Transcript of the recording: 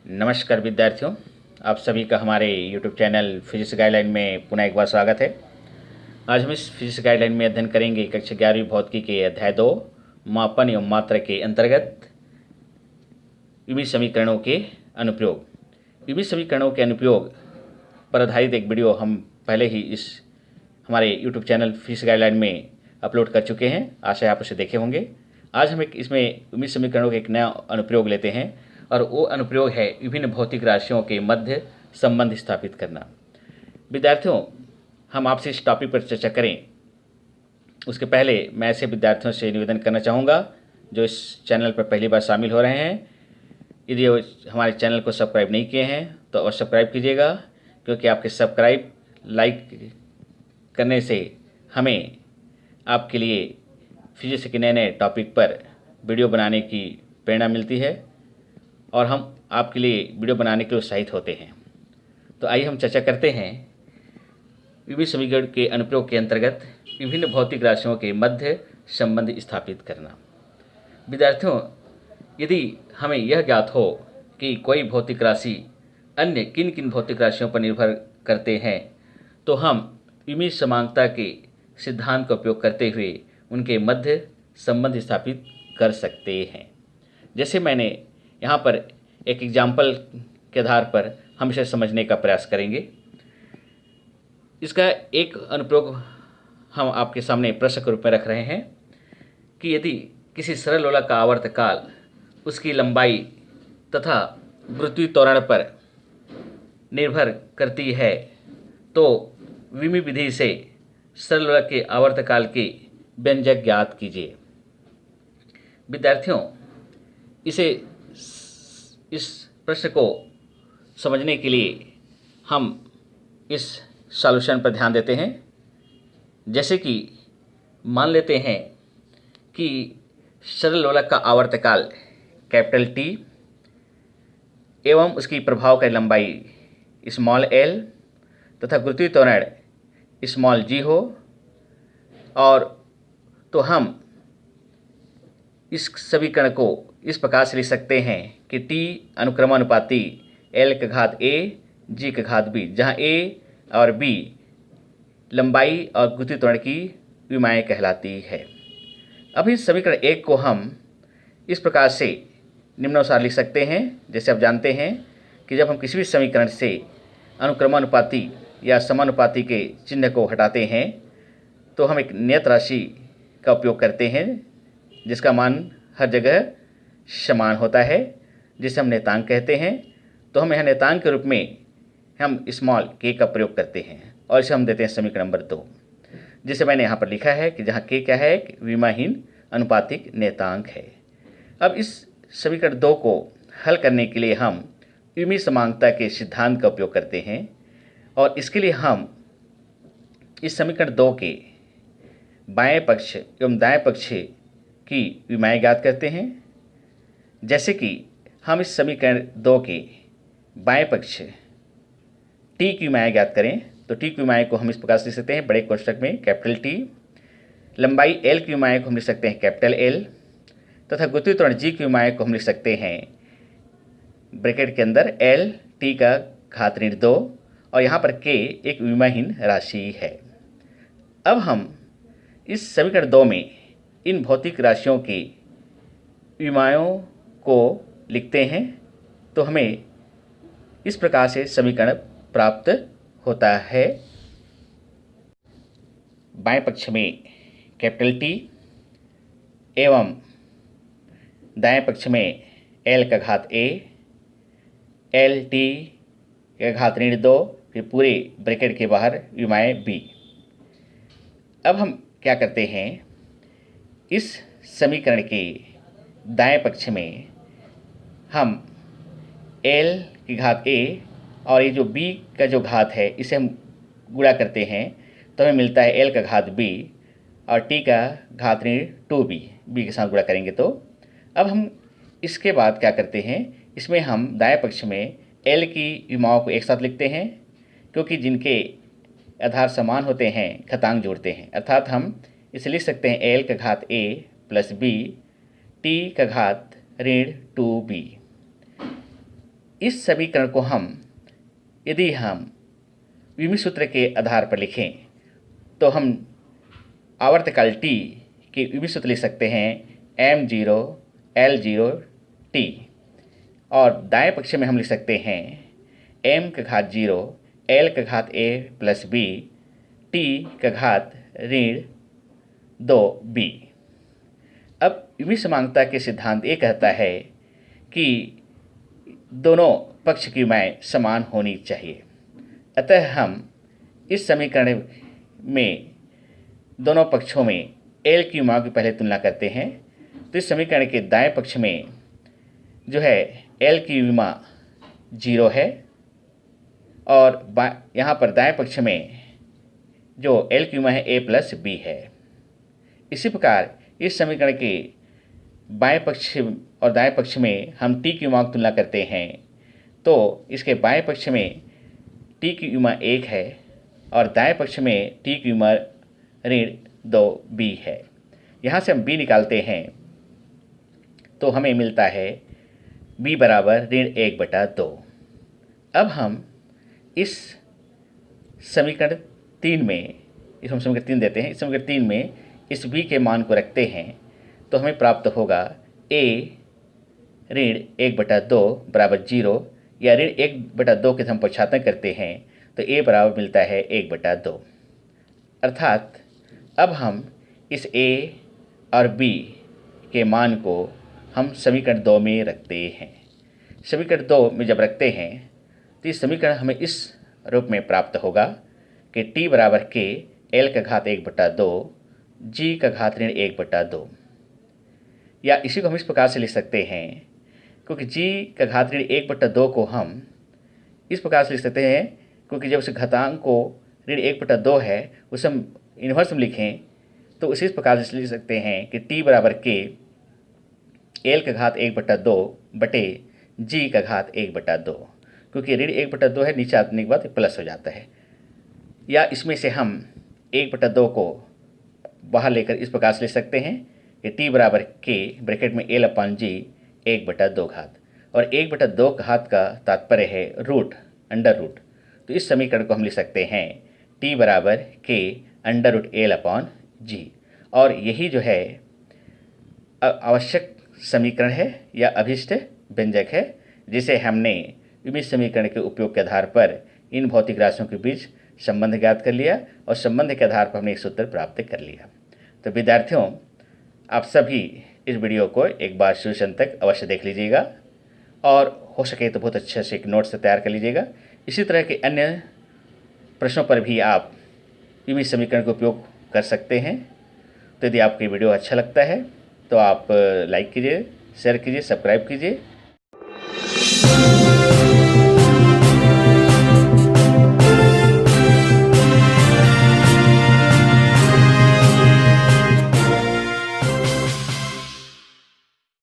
नमस्कार विद्यार्थियों, आप सभी का हमारे YouTube चैनल फिजिक्स गाइडलाइन में पुनः एक बार स्वागत है। आज हम इस फिजिक्स गाइडलाइन में अध्ययन करेंगे कक्षा 11वीं भौतिकी के अध्याय 2 मापन एवं मात्रा के अंतर्गत विभिन्न समीकरणों के अनुप्रयोग। विभिन्न समीकरणों के अनुप्रयोग पर आधारित एक वीडियो हम पहले ही इस हमारे YouTube चैनल फिजिक्स गाइडलाइन में अपलोड कर चुके हैं। आशा है आप उसे देखे होंगे। आज हम इसमें विभिन्न समीकरणों का एक नया अनुप्रयोग लेते हैं और वो अनुप्रयोग है विभिन्न भौतिक राशियों के मध्य संबंध स्थापित करना। विद्यार्थियों, हम आपसे इस टॉपिक पर चर्चा करें उसके पहले मैं ऐसे विद्यार्थियों से निवेदन करना चाहूँगा जो इस चैनल पर पहली बार शामिल हो रहे हैं। यदि हमारे चैनल को सब्सक्राइब नहीं किए हैं तो अवश्य सब्सक्राइब कीजिएगा, क्योंकि आपके सब्सक्राइब लाइक करने से हमें आपके लिए फिजिक्स के नए नए टॉपिक पर वीडियो बनाने की प्रेरणा मिलती है और हम आपके लिए वीडियो बनाने के लिए उत्साहित होते हैं। तो आइए हम चर्चा करते हैं विभिन्न समीकरण के अनुप्रयोग के अंतर्गत विभिन्न भौतिक राशियों के मध्य संबंध स्थापित करना। विद्यार्थियों, यदि हमें यह ज्ञात हो कि कोई भौतिक राशि अन्य किन किन भौतिक राशियों पर निर्भर करते हैं, तो हम विभिन्न समानता के सिद्धांत का उपयोग करते हुए उनके मध्य संबंध स्थापित कर सकते हैं। जैसे मैंने यहाँ पर एक एग्जाम्पल के आधार पर हम इसे समझने का प्रयास करेंगे। इसका एक अनुप्रयोग हम आपके सामने प्रश्न के रूप में रख रहे हैं कि यदि किसी सरल लोला का आवर्तकाल, उसकी लंबाई तथा गुरुत्वीय त्वरण पर निर्भर करती है, तो विमी विधि से सरल लोला के आवर्तकाल के व्यंजक ज्ञात कीजिए। विद्यार्थियों, इस प्रश्न को समझने के लिए हम इस सॉल्यूशन पर ध्यान देते हैं। जैसे कि मान लेते हैं कि सरल लोलक का आवर्तकाल कैपिटल टी एवं उसकी प्रभाव की लंबाई स्मॉल एल तथा गुरुत्वीय त्वरण स्मॉल जी हो, और तो हम इस समीकरण को इस प्रकार से लिख सकते हैं कि टी अनुक्रमानुपाती एल का घात ए जी का घात बी, जहाँ ए और बी लंबाई और गुरुत्वीय त्वरण की विमाएँ कहलाती है। अब इस समीकरण 1 को हम इस प्रकार से निम्नानुसार लिख सकते हैं। जैसे आप जानते हैं कि जब हम किसी भी समीकरण से अनुक्रमानुपाती या समानुपाती के चिन्ह को हटाते हैं तो हम एक नियत राशि का उपयोग करते हैं जिसका मान हर जगह समान होता है, जिसे हम नियतांक कहते हैं। तो हम यहाँ नियतांक के रूप में हम स्मॉल के का प्रयोग करते हैं और इसे हम देते हैं समीकरण नंबर 2, जिसे मैंने यहाँ पर लिखा है कि जहाँ के क्या है, विमाहीन अनुपातिक नियतांक है। अब इस समीकरण 2 को हल करने के लिए हम विमी समानता के सिद्धांत का उपयोग करते हैं और इसके लिए हम इस समीकरण 2 के बाएं पक्ष एवं दाएं पक्ष की विमाएँ ज्ञात करते हैं। जैसे कि हम इस समीकरण 2 के बाएं पक्ष टी की विमाएँ ज्ञात करें तो टी की विमाएँ को हम इस प्रकार से लिख सकते हैं बड़े कोष्ठक में कैपिटल टी, लंबाई एल की विमाएँ को हम लिख सकते हैं कैपिटल एल तथा गुरुत्वीय त्वरण जी की विमाएँ को हम लिख सकते हैं ब्रैकेट के अंदर एल टी का घात ऋण 2, और यहाँ पर के एक विमाहीन राशि है। अब हम इस समीकरण 2 में इन भौतिक राशियों की विमाओं को लिखते हैं तो हमें इस प्रकार से समीकरण प्राप्त होता है। बाएं पक्ष में कैपिटल टी एवं दाएं पक्ष में एल का घात ए, एल टी का घात ऋण 2, फिर पूरे ब्रैकेट के बाहर विमाएँ बी। अब हम क्या करते हैं, इस समीकरण के दाएं पक्ष में हम एल की घात ए और ये जो बी का जो घात है इसे हम गुणा करते हैं तो हमें मिलता है एल का घात बी और टी का घात ऋण 2b, बी के साथ गुणा करेंगे। तो अब हम इसके बाद क्या करते हैं, इसमें हम दाएं पक्ष में एल की विमाओं को एक साथ लिखते हैं, क्योंकि जिनके आधार समान होते हैं घातांक जोड़ते हैं, अर्थात हम इसे लिख सकते हैं एल का घात ए प्लस बी टी का घात ऋण 2b। इस समीकरण को यदि हम विमीय सूत्र के आधार पर लिखें तो हम आवर्तकाल t के विमीय सूत्र लिख सकते हैं m0 L0 t, और दाएं पक्ष में हम लिख सकते हैं m का घात 0 L का घात a प्लस b t का घात ऋण 2b। अब विमीय समांगता के सिद्धांत ये कहता है कि दोनों पक्ष की विमाएँ समान होनी चाहिए। अतः हम इस समीकरण में दोनों पक्षों में L की विमाओं की पहले तुलना करते हैं। तो इस समीकरण के दाएं पक्ष में जो है L की विमा 0 है, और यहाँ पर दाएं पक्ष में जो L की विमा है a प्लस b है। इसी प्रकार इस समीकरण के बाएं पक्ष और दाएं पक्ष में हम t की विमा की तुलना करते हैं, तो इसके बाएं पक्ष में t की विमा 1 है और दाएं पक्ष में t की विमा ऋण 2b है। यहाँ से हम b निकालते हैं तो हमें मिलता है b बराबर ऋण 1/2। अब हम इस समीकरण 3 में, इसमें समीकरण 3 देते हैं, इस समीकरण 3 में इस b के मान को रखते हैं तो हमें प्राप्त होगा a ऋण 1/2 बराबर 0, या ऋण 1/2 के हम पक्षांतर करते हैं तो a बराबर मिलता है 1/2। अर्थात अब हम इस a और b के मान को हम समीकरण 2 में रखते हैं। समीकरण 2 में जब रखते हैं तो इस समीकरण हमें इस रूप में प्राप्त होगा कि t बराबर k L का घात 1/2 g का घात ऋण 1/2, या इसी को हम इस प्रकार से लिख सकते हैं, क्योंकि g का घात ऋण 1/2 को हम इस प्रकार से लिख सकते हैं, क्योंकि जब उस घातांक को ऋण 1/2 है उसे हम इन्वर्स में लिखें तो इसी प्रकार से लिख सकते हैं कि t बराबर k L का घात 1/2 बटे g का घात 1/2, क्योंकि ऋण 1/2 है, नीचे आने के बाद प्लस हो जाता है। या इसमें से हम 1/2 को बाहर लेकर इस प्रकार से लिख सकते हैं कि t बराबर k ब्रैकेट में L अपान g 1/2 घात, और 1/2 घात का तात्पर्य है रूट, अंडर रूट। तो इस समीकरण को हम लिख सकते हैं t बराबर k अंडर रूट L अपान g, और यही जो है आवश्यक समीकरण है या अभिष्ट व्यंजक है, जिसे हमने विमीय समीकरण के उपयोग के आधार पर इन भौतिक राशियों के बीच संबंध ज्ञात कर लिया, और संबंध के आधार पर हमने एक सूत्र प्राप्त कर लिया। तो विद्यार्थियों, आप सभी इस वीडियो को एक बार शुरू से अंत तक अवश्य देख लीजिएगा, और हो सके तो बहुत अच्छे से एक नोट्स तैयार कर लीजिएगा। इसी तरह के अन्य प्रश्नों पर भी आप विमीय समीकरण का उपयोग कर सकते हैं। तो यदि आपको ये वीडियो अच्छा लगता है तो आप लाइक कीजिए, शेयर कीजिए, सब्सक्राइब कीजिए।